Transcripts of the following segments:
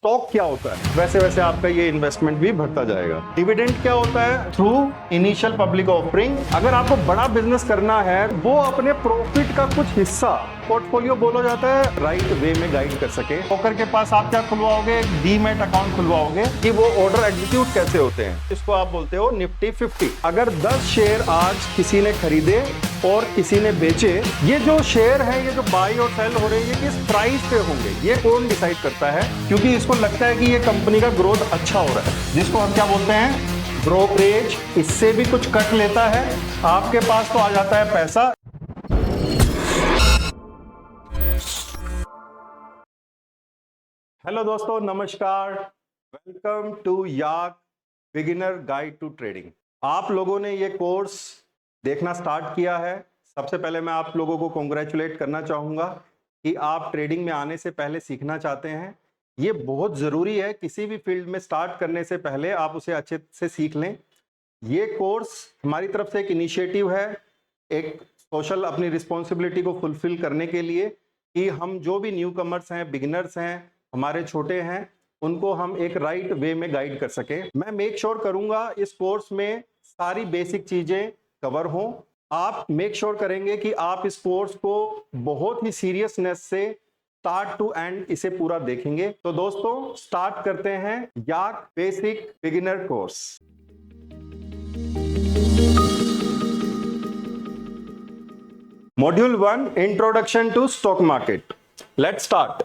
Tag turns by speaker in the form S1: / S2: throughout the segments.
S1: Stock क्या होता है, वैसे वैसे आपका ये इन्वेस्टमेंट भी बढ़ता जाएगा। डिविडेंड क्या होता है? Through initial public offering. अगर आपको बड़ा बिजनेस करना है, वो अपने प्रॉफिट का कुछ हिस्सा पोर्टफोलियो बोला जाता है, राइट वे में गाइड कर सके। ब्रोकर के पास आप क्या खुलवाओगे? डीमैट अकाउंट खुलवाओगे कि वो ऑर्डर एग्जीक्यूट कैसे होते हैं। इसको आप बोलते हो निफ्टी 50। अगर 10 शेयर आज किसी ने खरीदे और किसी ने बेचे, ये जो शेयर है, ये जो बाई और सेल हो रहे हैं, ये किस प्राइस पे होंगे, ये कौन डिसाइड करता है? क्योंकि इसको लगता है कि ये कंपनी का ग्रोथ अच्छा हो रहा है, जिसको हम क्या बोलते हैं? ब्रोकरेज। इससे भी कुछ कट लेता है, आपके पास तो आ जाता है पैसा। हेलो दोस्तों, नमस्कार, वेलकम टू याक बिगिनर गाइड टू ट्रेडिंग। आप लोगों ने ये कोर्स देखना स्टार्ट किया है। सबसे पहले मैं आप लोगों को कॉन्ग्रेचुलेट करना चाहूँगा कि आप ट्रेडिंग में आने से पहले सीखना चाहते हैं। ये बहुत ज़रूरी है, किसी भी फील्ड में स्टार्ट करने से पहले आप उसे अच्छे से सीख लें। ये कोर्स हमारी तरफ से एक इनिशिएटिव है, एक सोशल अपनी रिस्पॉन्सिबिलिटी को फुलफिल करने के लिए, कि हम जो भी न्यू कमर्स हैं, बिगिनर्स हैं, हमारे छोटे हैं, उनको हम एक राइट वे में गाइड कर सकें। मैं मेक श्योर करूंगा इस कोर्स में सारी बेसिक चीजें कवर हों। आप मेक श्योर करेंगे कि आप इस कोर्स को बहुत ही सीरियसनेस से स्टार्ट टू एंड इसे पूरा देखेंगे। तो दोस्तों, स्टार्ट करते हैं याक basic beginner course. Module 1, introduction to stock market. Let's start.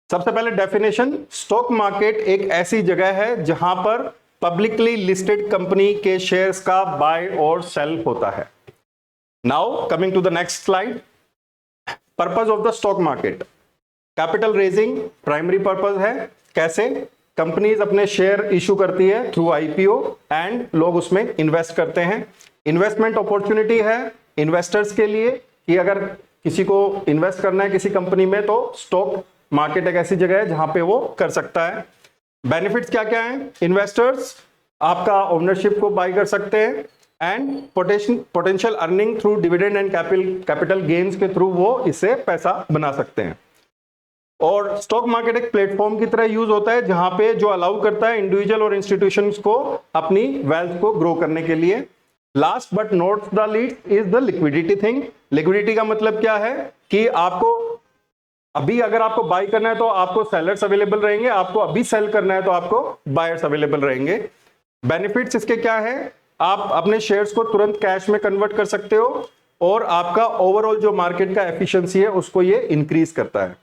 S1: सबसे पहले डेफिनेशन। स्टॉक मार्केट एक ऐसी जगह है जहां पर पब्लिकली लिस्टेड कंपनी के शेयर्स का बाय और सेल होता है। Now coming to the next slide. Purpose of the stock market. Capital raising primary purpose है। कैसे? कंपनीज अपने शेयर इशू करती है थ्रू आईपीओ एंड लोग उसमें इन्वेस्ट करते हैं। इन्वेस्टमेंट अपॉर्चुनिटी है इन्वेस्टर्स के लिए, कि अगर किसी को इन्वेस्ट करना है किसी कंपनी में, तो स्टॉक मार्केट एक ऐसी जगह है जहां पे वो कर सकता है। बेनिफिट्स क्या क्या हैं? इन्वेस्टर्स आपका ओनरशिप को बाय कर सकते हैं and potential earning through dividend and capital gains के थ्रू वो इससे पैसा बना सकते हैं। और स्टॉक मार्केट एक प्लेटफॉर्म की तरह यूज होता है जहां पे जो अलाउ करता है इंडिविजुअल और इंस्टीट्यूशंस को अपनी वेल्थ को ग्रो करने के लिए। Last but not the least is the liquidity thing. Liquidity का मतलब क्या है? कि आपको अभी अगर आपको बाय करना है तो आपको सेलर्स अवेलेबल रहेंगे, आपको अभी सेल करना है तो आपको बायर्स अवेलेबल रहेंगे। बेनिफिट्स इसके क्या है? आप अपने शेयर्स को तुरंत कैश में कन्वर्ट कर सकते हो और आपका ओवरऑल जो मार्केट का एफिशिएंसी है उसको ये इंक्रीज करता है।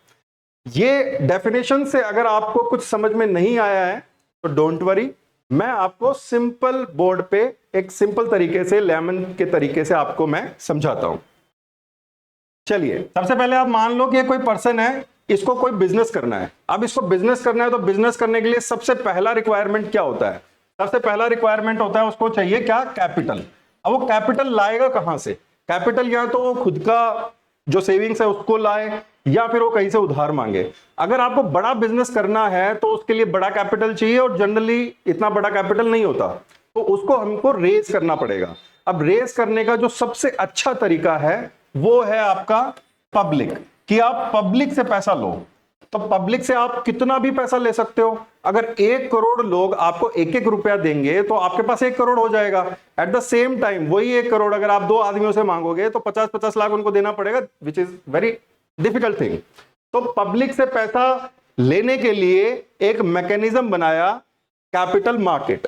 S1: ये डेफिनेशन से अगर आपको कुछ समझ में नहीं आया है तो डोंट वरी, मैं आपको सिंपल बोर्ड पे एक सिंपल तरीके से, लेमन के तरीके से आपको मैं समझाता हूं। चलिए, सबसे पहले आप मान लो कि कोई पर्सन है, इसको कोई बिजनेस करना है। अब इसको बिजनेस करना है तो बिजनेस करने के लिए सबसे पहला रिक्वायरमेंट क्या होता है? सबसे पहला रिक्वायरमेंट होता है उसको चाहिए क्या? कैपिटल। अब वो कैपिटल लाएगा कहां से? कैपिटल या तो वो खुद का जो सेविंग्स है उसको लाए, या फिर वो कहीं से उधार मांगे। अगर आपको बड़ा बिजनेस करना है तो उसके लिए बड़ा कैपिटल चाहिए, और जनरली इतना बड़ा कैपिटल नहीं होता, तो उसको हमको रेज करना पड़ेगा। अब रेज करने का जो सबसे अच्छा तरीका है वो है आपका पब्लिक, कि आप पब्लिक से पैसा लो। तो पब्लिक से आप कितना भी पैसा ले सकते हो। अगर 1 करोड़ लोग आपको 1-1 रुपया देंगे तो आपके पास 1 करोड़ हो जाएगा। एट द सेम टाइम वही 1 करोड़ अगर आप 2 आदमियों से मांगोगे तो 50-50 लाख उनको देना पड़ेगा, which is very difficult thing. तो पब्लिक से पैसा लेने के लिए एक मैकेनिज्म बनाया, कैपिटल मार्केट।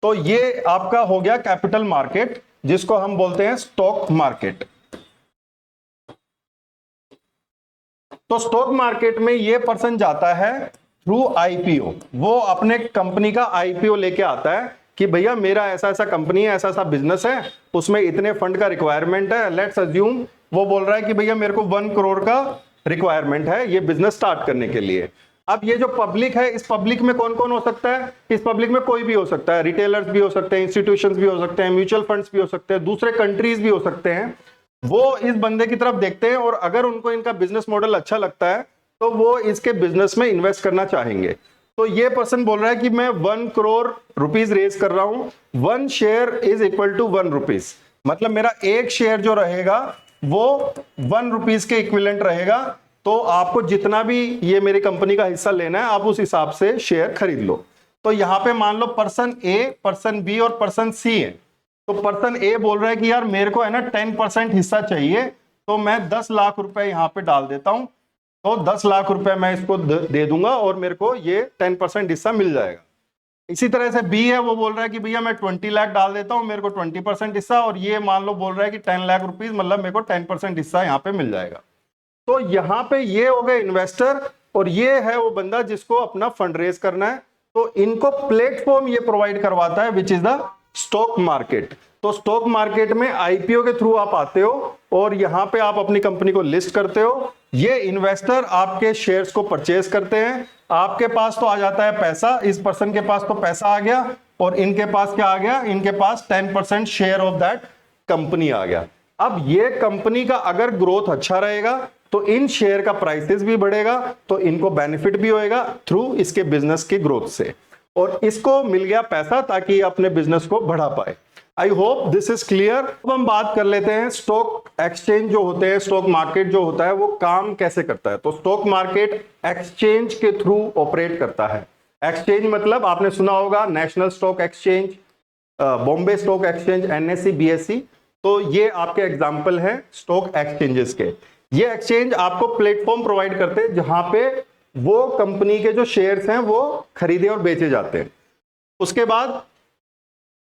S1: तो ये आपका हो गया कैपिटल मार्केट, जिसको हम बोलते हैं स्टॉक मार्केट। तो स्टॉक मार्केट में ये पर्सन जाता है थ्रू आईपीओ। वो अपने कंपनी का आईपीओ लेके आता है कि भैया मेरा ऐसा ऐसा कंपनी है, ऐसा ऐसा बिजनेस है, उसमें इतने फंड का रिक्वायरमेंट है। लेट्स अज्यूम वो बोल रहा है कि भैया मेरे को 1 करोड़ का रिक्वायरमेंट है ये बिजनेस स्टार्ट करने के लिए। अब ये जो पब्लिक है, इस पब्लिक में कौन कौन हो सकता है? इस पब्लिक में कोई भी हो सकता है। रिटेलर्स भी हो सकते हैं, इंस्टीट्यूशंस भी हो सकते हैं, म्यूचुअल फंड्स भी हो सकते हैं, दूसरे कंट्रीज भी हो सकते हैं। वो इस बंदे की तरफ देखते हैं और अगर उनको इनका बिजनेस मॉडल अच्छा लगता है तो वो इसके बिजनेस में इन्वेस्ट करना चाहेंगे। तो ये पर्सन बोल रहा है कि मैं 1 करोड़ रुपीस रेज कर रहा हूं, 1 share is equal to 1 rupees. मतलब मेरा एक शेयर जो रहेगा वो 1 रुपीस के इक्विवेलेंट रहेगा। तो आपको जितना भी ये मेरी कंपनी का हिस्सा लेना है आप उस हिसाब से शेयर खरीद लो। तो यहां पे मान लो पर्सन ए, पर्सन बी और पर्सन सी है। तो पर्सन ए बोल रहा है कि यार मेरे को है ना 10% हिस्सा चाहिए, तो मैं 10 लाख रुपए यहां पे डाल देता हूं, तो 10 लाख रुपए मैं इसको दे दूंगा और मेरे को ये 10% हिस्सा मिल जाएगा। इसी तरह से बी है, वो बोल रहा है कि भैया मैं 20 लाख डाल देता हूं, मेरे को 20% हिस्सा, और ये मान लो बोल रहा है कि 10 लाख रुपीज, मतलब मेरे को 10% हिस्सा यहाँ पे मिल जाएगा। तो यहाँ पे ये हो गए इन्वेस्टर और ये है वो बंदा जिसको अपना फंड रेज करना है। तो इनको प्लेटफॉर्म ये प्रोवाइड करवाता है which is the stock market. तो स्टॉक मार्केट में आईपीओ के थ्रू आप आते हो और यहां पे आप अपनी कंपनी को लिस्ट करते हो। ये इन्वेस्टर आपके शेयर्स को परचेज करते हैं, आपके पास तो आ जाता है पैसा, इस पर्सन के पास तो पैसा आ गया और इनके पास क्या आ गया, इनके पास 10% शेयर ऑफ दैट कंपनी आ गया। अब ये कंपनी का अगर ग्रोथ अच्छा रहेगा तो इन शेयर का प्राइसेस भी बढ़ेगा, तो इनको बेनिफिट भी होएगा थ्रू इसके बिजनेस के ग्रोथ से, और इसको मिल गया पैसा ताकि अपने बिजनेस को बढ़ा पाए। आई होप दिस इज क्लियर। अब हम बात कर लेते हैं स्टॉक एक्सचेंज जो होते हैं, स्टॉक मार्केट जो होता है वो काम कैसे करता है। तो स्टॉक मार्केट एक्सचेंज के थ्रू ऑपरेट करता है। एक्सचेंज मतलब आपने सुना होगा national stock exchange, Bombay stock exchange, NSC, BSc. तो ये आपके एग्जाम्पल हैं स्टॉक एक्सचेंजेस के। ये एक्सचेंज आपको प्लेटफॉर्म प्रोवाइड करते हैं जहां पे वो कंपनी के जो शेयर्स हैं वो खरीदे और बेचे जाते हैं। उसके बाद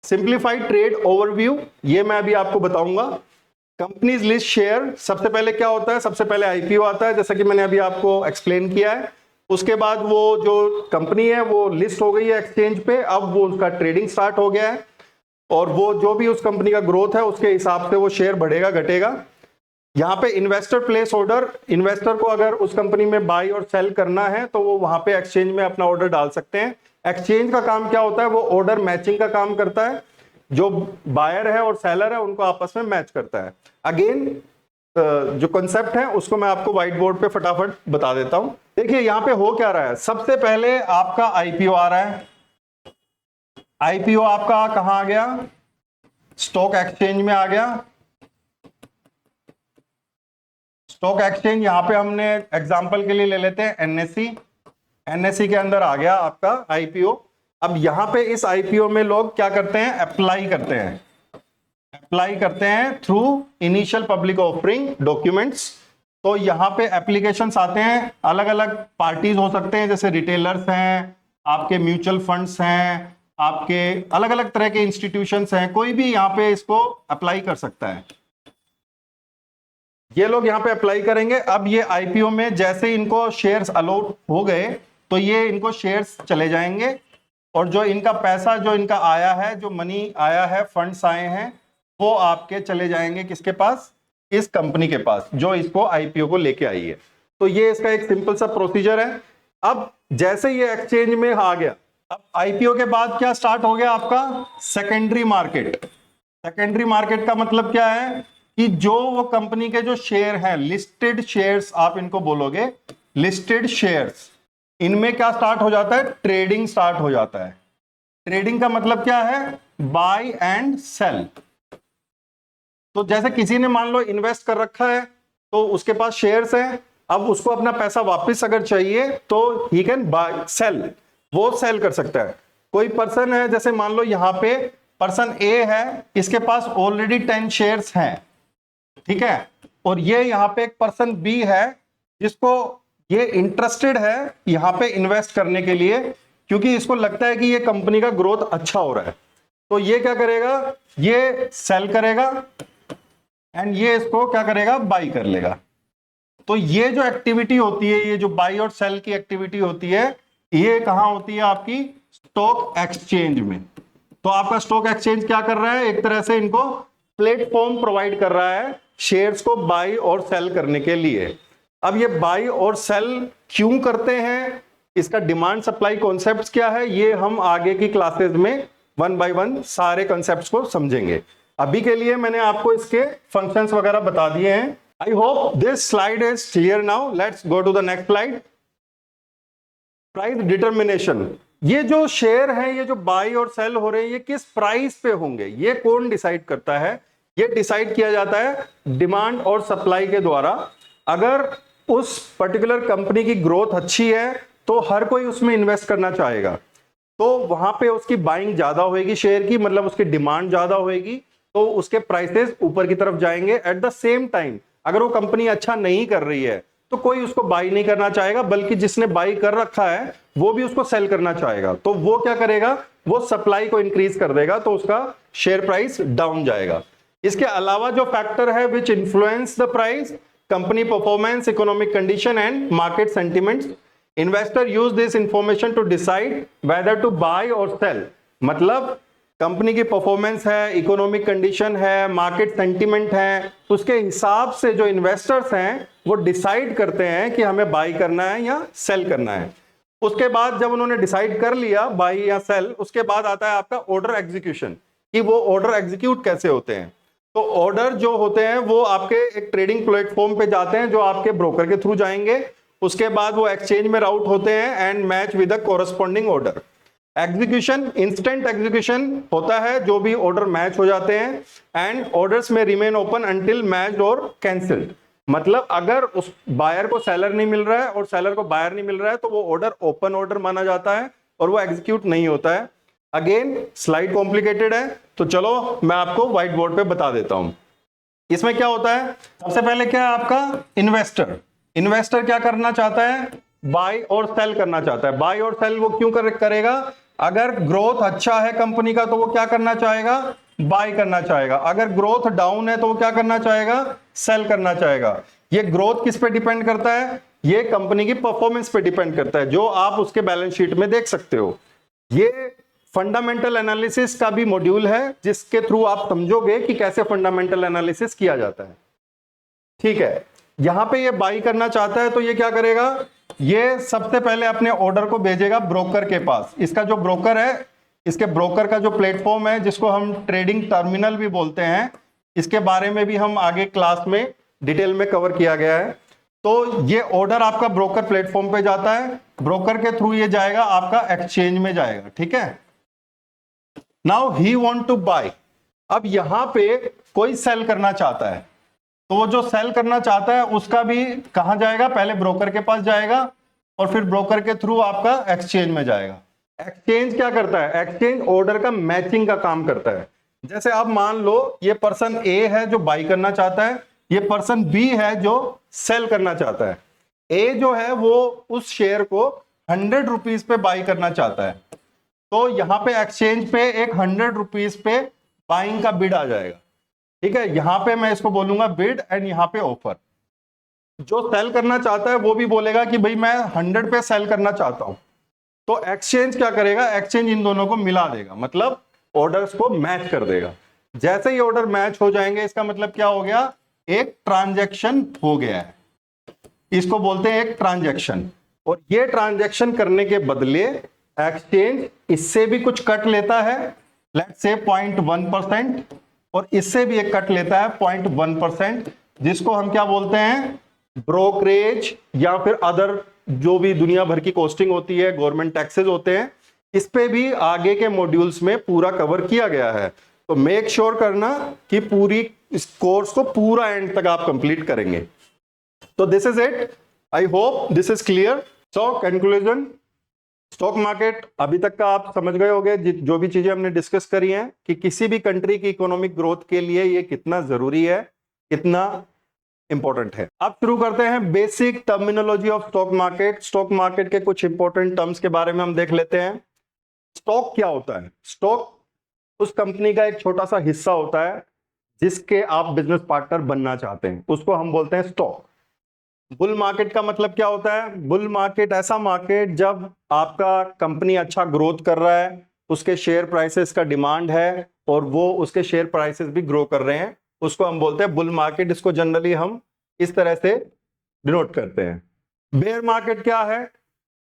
S1: सिंप्लीफाइड ट्रेड ओवरव्यू, ये मैं अभी आपको बताऊंगा। कंपनीज लिस्ट शेयर, सबसे पहले क्या होता है, सबसे पहले आईपीओ आता है, जैसा कि मैंने अभी आपको एक्सप्लेन किया है। उसके बाद वो जो कंपनी है वो लिस्ट हो गई है एक्सचेंज पे, अब वो उसका ट्रेडिंग स्टार्ट हो गया है और वो जो भी उस कंपनी का ग्रोथ है उसके हिसाब से वो शेयर बढ़ेगा घटेगा। यहाँ पे इन्वेस्टर प्लेस ऑर्डर, इन्वेस्टर को अगर उस कंपनी में बाई और सेल करना है तो वो वहां पे एक्सचेंज में अपना ऑर्डर डाल सकते हैं। एक्सचेंज का काम क्या होता है, वो ऑर्डर मैचिंग का काम करता है, जो बायर है और सेलर है उनको आपस में मैच करता है। अगेन जो कॉन्सेप्ट है उसको मैं आपको व्हाइट बोर्ड पे फटाफट बता देता हूं। देखिए यहाँ पे हो क्या रहा है, सबसे पहले आपका आईपीओ आ रहा है। आईपीओ आपका कहां आ गया, स्टॉक एक्सचेंज में आ गया। स्टॉक एक्सचेंज यहां पे हमने एग्जांपल के लिए ले लेते हैं एनएससी। एनएससी के अंदर आ गया आपका आईपीओ। अब यहां पे इस आईपीओ में लोग क्या करते हैं, अप्लाई करते हैं। अप्लाई करते हैं through initial public offering documents. तो यहां पे एप्लीकेशंस आते हैं, अलग अलग पार्टीज हो सकते हैं, जैसे रिटेलर्स हैं, आपके म्यूचुअल फंड्स हैं, आपके अलग अलग तरह के इंस्टीट्यूशंस हैं, कोई भी यहां पे इसको अप्लाई कर सकता है। ये लोग यहां पे अप्लाई करेंगे। अब ये आईपीओ में जैसे इनको शेयर्स अलॉट हो गए तो ये इनको शेयर्स चले जाएंगे और जो इनका पैसा जो इनका आया है, जो मनी आया है, फंड्स आए हैं, वो आपके चले जाएंगे किसके पास, इस कंपनी के पास जो इसको आईपीओ को लेके आई है। तो ये इसका एक सिंपल सा प्रोसीजर है। अब जैसे ये एक्सचेंज में आ गया, अब आईपीओ के बाद क्या स्टार्ट हो गया आपका, सेकेंडरी मार्केट। सेकेंडरी मार्केट का मतलब क्या है कि जो वो कंपनी के जो शेयर हैं, लिस्टेड शेयर्स आप इनको बोलोगे, लिस्टेड शेयर्स, इनमें क्या स्टार्ट हो जाता है, ट्रेडिंग स्टार्ट हो जाता है। ट्रेडिंग का मतलब क्या है, बाय एंड सेल। तो जैसे किसी ने मान लो इन्वेस्ट कर रखा है तो उसके पास शेयर्स हैं, अब उसको अपना पैसा वापस अगर चाहिए तो ही कैन बाय सेल, वो सेल कर सकता है। कोई पर्सन है, जैसे मान लो यहां पे पर्सन ए है, इसके पास ऑलरेडी 10 शेयर्स हैं, ठीक है, और ये यहां पे एक पर्सन बी है जिसको ये इंटरेस्टेड है यहां पे इन्वेस्ट करने के लिए, क्योंकि इसको लगता है कि ये कंपनी का ग्रोथ अच्छा हो रहा है। तो ये क्या करेगा, ये सेल करेगा एंड ये इसको क्या करेगा, बाई कर लेगा। तो ये जो एक्टिविटी होती है, ये जो बाई और सेल की एक्टिविटी होती है, ये कहां होती है, आपकी स्टॉक एक्सचेंज में। तो आपका स्टॉक एक्सचेंज क्या कर रहा है, एक तरह से इनको प्लेटफॉर्म प्रोवाइड कर रहा है शेयर्स को बाई और सेल करने के लिए। अब ये बाई और सेल क्यों करते हैं, इसका डिमांड सप्लाई कॉन्सेप्ट्स क्या है, ये हम आगे की क्लासेस में वन बाय वन सारे कॉन्सेप्ट्स को समझेंगे। अभी के लिए मैंने आपको इसके फंक्शंस वगैरह बता दिए हैं। I hope this slide is clear now. Let's go to the next slide. Price determination, ये जो शेयर है, ये जो बाई और सेल हो रहे हैं, ये किस प्राइस पे होंगे, ये कौन डिसाइड करता है, ये डिसाइड किया जाता है डिमांड और सप्लाई के द्वारा। अगर उस पर्टिकुलर कंपनी की ग्रोथ अच्छी है तो हर कोई उसमें इन्वेस्ट करना चाहेगा, तो वहां पे उसकी बाइंग ज्यादा होगी शेयर की, मतलब उसकी डिमांड ज्यादा होगी, तो उसके प्राइसेस ऊपर की तरफ जाएंगे। एट द सेम टाइम अगर वो कंपनी अच्छा नहीं कर रही है तो कोई उसको बाई नहीं करना चाहेगा, बल्कि जिसने बाई कर रखा है वो भी उसको सेल करना चाहेगा। तो वो क्या करेगा, वो सप्लाई को इंक्रीज कर देगा, तो उसका शेयर प्राइस डाउन जाएगा। इसके अलावा जो फैक्टर है which influence the price, company performance, economic condition and market sentiments. Investor use this information to decide whether to buy और सेल। मतलब कंपनी की परफॉर्मेंस है, इकोनॉमिक कंडीशन है, मार्केट सेंटिमेंट है, उसके हिसाब से जो इन्वेस्टर्स हैं वो डिसाइड करते हैं कि हमें बाई करना है या सेल करना है। उसके बाद जब उन्होंने डिसाइड कर लिया बाई या सेल, उसके बाद आता है आपका ऑर्डर एग्जीक्यूशन, कि वो ऑर्डर एग्जीक्यूट कैसे होते हैं। तो ऑर्डर जो होते हैं वो आपके एक ट्रेडिंग प्लेटफॉर्म पे जाते हैं जो आपके ब्रोकर के थ्रू जाएंगे, उसके बाद वो एक्सचेंज में राउट होते हैं and match with the corresponding order. Execution, instant execution होता है, जो भी ऑर्डर मैच हो जाते हैं एंड ऑर्डर्स में रिमेन ओपन अंटिल मैच्ड और कैंसिल्ड। मतलब अगर उस बायर को सेलर नहीं मिल रहा है और सेलर को बायर नहीं मिल रहा है तो वो ऑर्डर ओपन ऑर्डर माना जाता है और वो एग्जीक्यूट नहीं होता है। अगेन स्लाइड कॉम्प्लिकेटेड है, तो चलो मैं आपको व्हाइट बोर्ड पे बता देता हूं। इसमें क्या होता है, सबसे पहले क्या है आपका इन्वेस्टर। इन्वेस्टर क्या करना चाहता है, बाय और सेल करना चाहता है। बाय और सेल वो क्यों करेगा, अगर ग्रोथ अच्छा है कंपनी का तो वो क्या करना चाहेगा, बाय करना चाहेगा। अगर ग्रोथ डाउन है तो वो क्या करना चाहेगा, सेल करना चाहेगा। ये ग्रोथ किस पे डिपेंड करता है, ये कंपनी की परफॉर्मेंस पे डिपेंड करता है, जो आप उसके बैलेंस शीट में देख सकते हो। ये फंडामेंटल एनालिसिस का भी मॉड्यूल है जिसके थ्रू आप समझोगे कि कैसे फंडामेंटल एनालिसिस किया जाता है। ठीक है, यहां पे ये बाई करना चाहता है तो ये क्या करेगा, ये सबसे पहले अपने ऑर्डर को भेजेगा ब्रोकर के पास। इसका जो ब्रोकर है, इसके ब्रोकर का जो प्लेटफॉर्म है जिसको हम ट्रेडिंग टर्मिनल भी बोलते हैं, इसके बारे में भी हम आगे क्लास में डिटेल में कवर किया गया है। तो ये ऑर्डर आपका ब्रोकर प्लेटफॉर्म पे जाता है, ब्रोकर के थ्रू ये जाएगा आपका एक्सचेंज में जाएगा। ठीक है, now he want to buy. अब यहां पे कोई सेल करना चाहता है, तो वो जो सेल करना चाहता है उसका भी कहां जाएगा, पहले ब्रोकर के पास जाएगा और फिर ब्रोकर के थ्रू आपका एक्सचेंज में जाएगा। एक्सचेंज क्या करता है, एक्सचेंज ऑर्डर का मैचिंग का काम करता है। जैसे आप मान लो ये पर्सन ए है जो बाई करना चाहता है, ये पर्सन बी है जो सेल करना चाहता है। ए जो है वो उस शेयर को 100 रुपीज पे बाई करना चाहता है, तो यहां पे एक्सचेंज पे एक 100 रुपीज पे बाइंग का बिड आ जाएगा। ठीक है, यहां पे मैं इसको बोलूंगा बिड एंड यहां पे ऑफर। जो सेल करना चाहता है वो भी बोलेगा कि भाई मैं 100 पे सेल करना चाहता हूं, तो एक्सचेंज क्या करेगा, एक्सचेंज इन दोनों को मिला देगा, मतलब ऑर्डर्स को मैच कर देगा। जैसे ही ऑर्डर मैच हो जाएंगे इसका मतलब क्या हो गया, एक ट्रांजैक्शन हो गया है, इसको बोलते हैं एक ट्रांजैक्शन। और ये ट्रांजैक्शन करने के बदले एक्सचेंज इससे भी कुछ कट लेता है, लेट्स से 0.1%, और इससे भी एक कट लेता है 0.1%, जिसको हम क्या बोलते हैं, ब्रोकरेज या फिर अदर जो भी दुनिया भर की कॉस्टिंग होती है, गवर्नमेंट टैक्सेस होते हैं। इस पे भी आगे के मॉड्यूल्स में पूरा कवर किया गया है, तो मेक श्योर करना कि पूरी इस कोर्स को पूरा एंड तक आप कंप्लीट करेंगे। तो this is it, I hope this is clear. So conclusion, stock market अभी तक का आप समझ गए होंगे, जो भी चीजें हमने डिस्कस करी हैं कि किसी भी कंट्री की इकोनॉमिक ग्रोथ के लिए ये कितना जरूरी है, कितना इंपॉर्टेंट है। अब शुरू करते हैं basic terminology of stock market. Stock market के कुछ इंपॉर्टेंट टर्म्स के बारे में हम देख लेते हैं। स्टॉक क्या होता है, स्टॉक उस कंपनी का एक छोटा सा हिस्सा होता है जिसके आप बिजनेस पार्टनर बनना चाहते हैं, उसको हम बोलते हैं स्टॉक। बुल मार्केट का मतलब क्या होता है, बुल मार्केट ऐसा मार्केट जब आपका कंपनी अच्छा ग्रोथ कर रहा है, उसके शेयर प्राइसेस का डिमांड है और वो उसके शेयर प्राइसेस भी ग्रो कर रहे हैं, उसको हम बोलते हैं बुल मार्केट। इसको जनरली हम इस तरह से डिनोट करते हैं। बेयर मार्केट क्या है,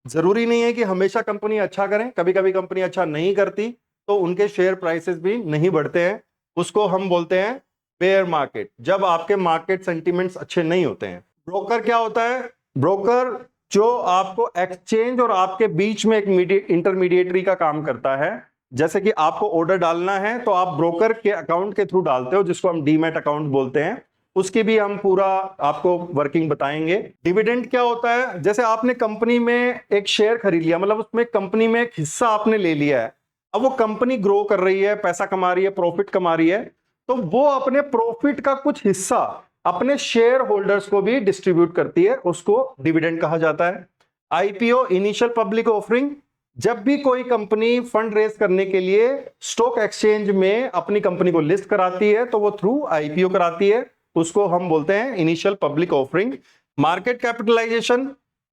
S1: जरूरी नहीं है कि हमेशा कंपनी अच्छा करें, कभी कभी कंपनी अच्छा नहीं करती तो उनके शेयर प्राइसेस भी नहीं बढ़ते हैं, उसको हम बोलते हैं बेयर मार्केट, जब आपके मार्केट सेंटिमेंट्स अच्छे नहीं होते हैं। ब्रोकर क्या होता है, ब्रोकर जो आपको एक्सचेंज और आपके बीच में एक इंटरमीडिएटरी का काम करता है। जैसे कि आपको ऑर्डर डालना है तो आप ब्रोकर के अकाउंट के थ्रू डालते हो, जिसको हम डीमैट अकाउंट बोलते हैं, उसकी भी हम पूरा आपको वर्किंग बताएंगे। डिविडेंड क्या होता है, जैसे आपने कंपनी में एक शेयर खरीद लिया, मतलब उसमें कंपनी में एक हिस्सा आपने ले लिया है, अब वो कंपनी ग्रो कर रही है, पैसा कमा रही है, प्रॉफिट कमा रही है, तो वो अपने प्रॉफिट का कुछ हिस्सा अपने शेयर होल्डर्स को भी डिस्ट्रीब्यूट करती है, उसको डिविडेंड कहा जाता है। आईपीओ, इनिशियल पब्लिक ऑफरिंग, जब भी कोई कंपनी फंड रेज करने के लिए स्टॉक एक्सचेंज में अपनी कंपनी को लिस्ट कराती है तो वो थ्रू आईपीओ कराती है, उसको हम बोलते हैं initial public offering. Market capitalization,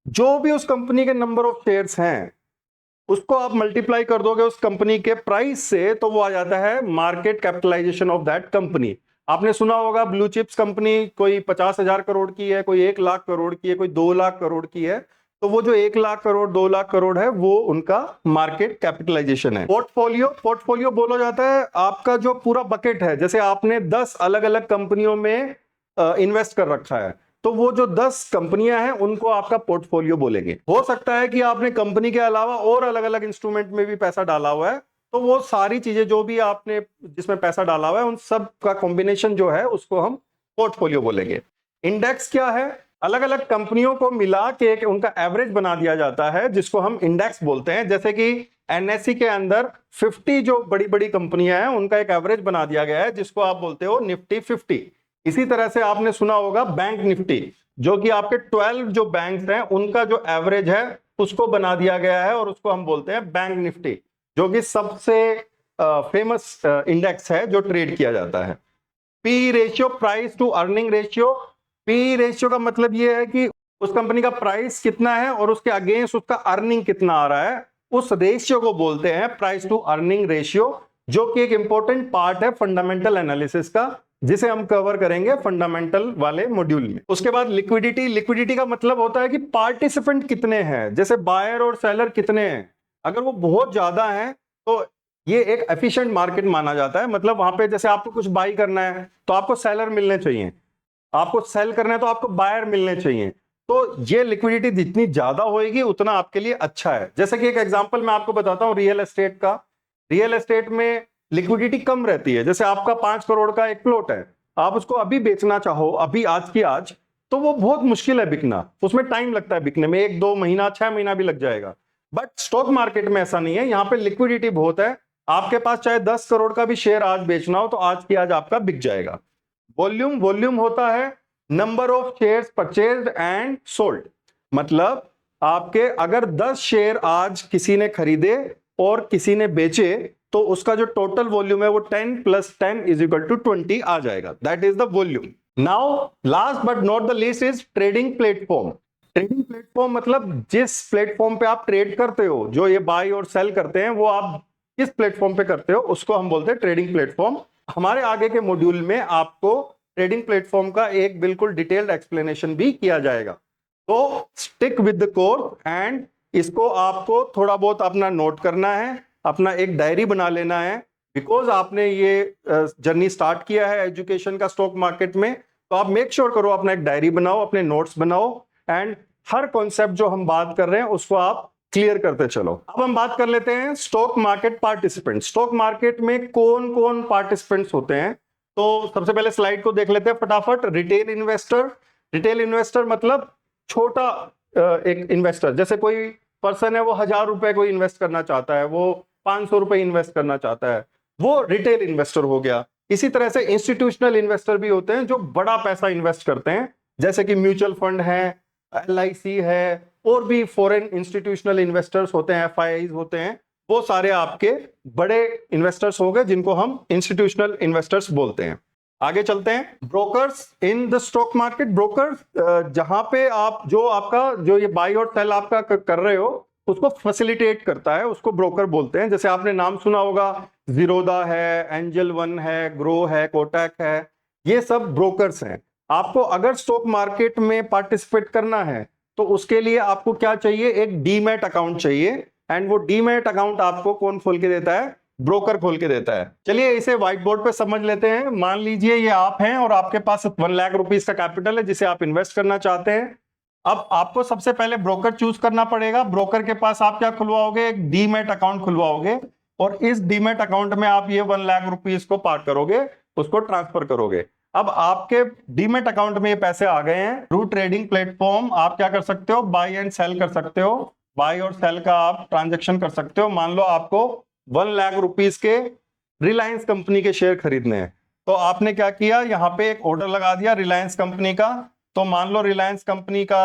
S1: जो भी उस कंपनी के नंबर ऑफ शेयर्स हैं उसको आप मल्टीप्लाई कर दोगे उस कंपनी के प्राइस से, तो वो आ जाता है market capitalization of that company. आपने सुना होगा ब्लू चिप्स कंपनी कोई 50,000 करोड़ की है, कोई 1 लाख करोड़ की है, कोई 2 लाख करोड़ की है, तो वो जो 1 लाख करोड़ 2 लाख करोड़ है वो उनका मार्केट कैपिटलाइजेशन है। पोर्टफोलियो, पोर्टफोलियो बोला जाता है आपका जो पूरा बकेट है, जैसे आपने 10 अलग अलग कंपनियों में इन्वेस्ट कर रखा है, तो वो जो 10 कंपनियां हैं उनको आपका पोर्टफोलियो बोलेंगे। हो सकता है कि आपने कंपनी के अलावा और अलग अलग इंस्ट्रूमेंट में भी पैसा डाला हुआ है, तो वो सारी चीजें जो भी आपने जिसमें पैसा डाला हुआ है उन सब का कॉम्बिनेशन जो है उसको हम पोर्टफोलियो बोलेंगे। इंडेक्स क्या है, अलग अलग कंपनियों को मिला के उनका एवरेज बना दिया जाता है जिसको हम इंडेक्स बोलते हैं। जैसे कि एनएससी के अंदर 50 जो बड़ी बड़ी कंपनियां हैं उनका एक एवरेज बना दिया गया है जिसको आप बोलते हो निफ्टी 50। इसी तरह से आपने सुना होगा बैंक निफ्टी, जो कि आपके 12 जो बैंक्स हैं उनका जो एवरेज है उसको बना दिया गया है और उसको हम बोलते हैं बैंक निफ्टी, जो कि सबसे फेमस इंडेक्स है जो ट्रेड किया जाता है। P ratio, price to earning ratio. P ratio का मतलब यह है कि उस कंपनी का प्राइस कितना है और उसके अगेंस्ट उसका अर्निंग कितना आ रहा है, उस रेशियो को बोलते हैं प्राइस टू अर्निंग रेशियो, जो कि एक इंपॉर्टेंट पार्ट है फंडामेंटल एनालिसिस का, जिसे हम कवर करेंगे फंडामेंटल वाले मॉड्यूल में। उसके बाद लिक्विडिटी, लिक्विडिटी का मतलब होता है कि पार्टिसिपेंट कितने हैं, जैसे बायर और सेलर कितने हैं। अगर वो बहुत ज्यादा हैं तो ये एक एफिशिएंट मार्केट माना जाता है, मतलब वहां पे जैसे आपको कुछ बाई करना है तो आपको सेलर मिलने चाहिए, आपको सेल करना है तो आपको बायर मिलने चाहिए, तो ये लिक्विडिटी जितनी ज्यादा होगी उतना आपके लिए अच्छा है। जैसे कि एक एग्जांपल मैं आपको बताता हूं रियल एस्टेट का। रियल एस्टेट में लिक्विडिटी कम रहती है, जैसे आपका 5 करोड़ का एक प्लॉट है, आप उसको अभी बेचना चाहो, अभी आज की आज, तो वो बहुत मुश्किल है बिकना, उसमें टाइम लगता है बिकने में, 1-2 महीना 6 महीना भी लग जाएगा। बट स्टॉक मार्केट में ऐसा नहीं है, यहां पे लिक्विडिटी बहुत है, आपके पास चाहे 10 करोड़ का भी शेयर आज बेचना हो तो आज की आज आपका बिक जाएगा। वॉल्यूम, वॉल्यूम होता है number of shares purchased and sold, मतलब आपके अगर 10 शेयर आज किसी ने खरीदे और किसी ने बेचे तो उसका जो टोटल वॉल्यूम है वो 10 + 10 = 20 आ जाएगा, that is the volume. Now last but not the least is trading platform. Trading platform मतलब जिस प्लेटफॉर्म पे आप ट्रेड करते हो, जो ये बाय और सेल करते हैं वो आप किस प्लेटफॉर्म पे करते हो उसको हम बोलते हैं ट्रेडिंग प्लेटफॉर्म। हमारे आगे के मॉड्यूल में आपको ट्रेडिंग प्लेटफॉर्म का एक बिल्कुल डिटेल्ड एक्सप्लेनेशन भी किया जाएगा, तो stick with the course and इसको आपको थोड़ा बहुत अपना नोट करना है, अपना एक डायरी बना लेना है, बिकॉज आपने ये जर्नी स्टार्ट किया है एजुकेशन का स्टॉक मार्केट में, तो आप मेक श्योर करो अपना एक डायरी बनाओ, अपने नोट्स बनाओ एंड हर कॉन्सेप्ट जो हम बात कर रहे हैं उसको आप क्लियर करते चलो। अब हम बात कर लेते हैं stock market participant. Stock market में कौन कौन पार्टिसिपेंट्स होते हैं, तो सबसे पहले स्लाइड को देख लेते हैं फटाफट। रिटेल इन्वेस्टर, रिटेल इन्वेस्टर मतलब छोटा एक इन्वेस्टर, जैसे कोई पर्सन है वो 1000 रुपए को इन्वेस्ट करना चाहता है, वो 500 रुपए इन्वेस्ट करना चाहता है, वो रिटेल इन्वेस्टर हो गया। इसी तरह से इंस्टीट्यूशनल इन्वेस्टर भी होते हैं जो बड़ा पैसा इन्वेस्ट करते हैं, जैसे कि म्यूचुअल फंड है, LIC है, और भी फॉरेन इंस्टीट्यूशनल इन्वेस्टर्स होते हैं, FIIs होते हैं, वो सारे आपके बड़े इन्वेस्टर्स हो गए जिनको हम इंस्टीट्यूशनल इन्वेस्टर्स बोलते हैं। आगे चलते हैं, brokers in the stock market. Brokers जहां पे आप जो आपका जो ये बाई और सेल आपका कर रहे हो उसको फैसिलिटेट करता है, उसको ब्रोकर बोलते हैं। जैसे आपने नाम सुना होगा, जीरोधा है, एंजल वन है, ग्रो है, कोटक है, ये सब ब्रोकर्स हैं। आपको अगर स्टॉक मार्केट में पार्टिसिपेट करना है तो उसके लिए आपको क्या चाहिए, एक डीमैट अकाउंट चाहिए, एंड वो डीमैट अकाउंट आपको कौन खोल के देता है, ब्रोकर खोल के देता है। चलिए इसे व्हाइट बोर्ड पे समझ लेते हैं। मान लीजिए ये आप हैं और आपके पास 1 लाख रुपीस का कैपिटल है जिसे आप इन्वेस्ट करना चाहते हैं। अब आपको सबसे पहले ब्रोकर चूज करना पड़ेगा। ब्रोकर के पास आप क्या खुलवाओगे, एक डीमैट अकाउंट खुलवाओगे, और इस डीमैट अकाउंट में आप ये 1 लाख रुपीस को पार्क करोगे, उसको ट्रांसफर करोगे। अब आपके डीमेट अकाउंट में ये पैसे आ गए हैं। थ्रू ट्रेडिंग प्लेटफॉर्म आप क्या कर सकते हो, बाय एंड सेल कर सकते हो। बाय और सेल का आप ट्रांजैक्शन कर सकते हो। मान लो आपको 1 लाख रुपीस के रिलायंस कंपनी के शेयर खरीदने हैं, तो आपने क्या किया, यहां पे एक ऑर्डर लगा दिया रिलायंस कंपनी का। तो मान लो रिलायंस कंपनी का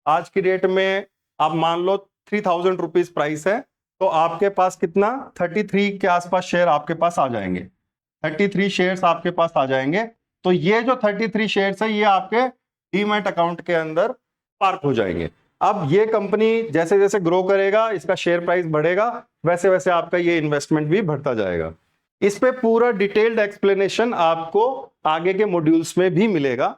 S1: आज की डेट में आप मान लो 3000 रुपीज प्राइस है, तो आपके पास कितना 33 के आसपास शेयर आपके पास आ जाएंगे। 33 शेयर्स आपके पास आ जाएंगे। तो ये जो 33 शेयर्स है ये आपके डीमैट अकाउंट के अंदर पार्क हो जाएंगे। अब ये कंपनी जैसे जैसे ग्रो करेगा, इसका शेयर प्राइस बढ़ेगा, वैसे वैसे आपका ये इन्वेस्टमेंट भी बढ़ता जाएगा। इस पे पूरा डिटेल्ड एक्सप्लेनेशन आपको आगे के मॉड्यूल्स में भी मिलेगा।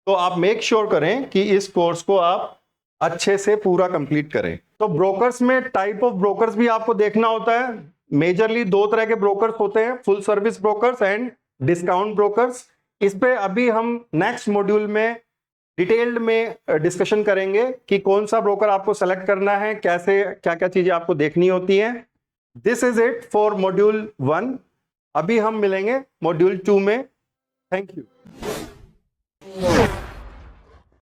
S1: तो आप मेक श्योर करें कि इस कोर्स को आप अच्छे से पूरा कंप्लीट करें। तो ब्रोकर्स में टाइप ऑफ ब्रोकर्स भी आपको देखना होता है। मेजरली 2 तरह के ब्रोकर्स होते हैं, full service brokers and discount brokers. इस पे अभी हम नेक्स्ट मॉड्यूल में डिटेल्ड में डिस्कशन करेंगे कि कौन सा ब्रोकर आपको सेलेक्ट करना है, कैसे क्या क्या चीजें आपको देखनी होती हैं। This is it for module 1। अभी हम मिलेंगे मॉड्यूल 2 में। Thank you.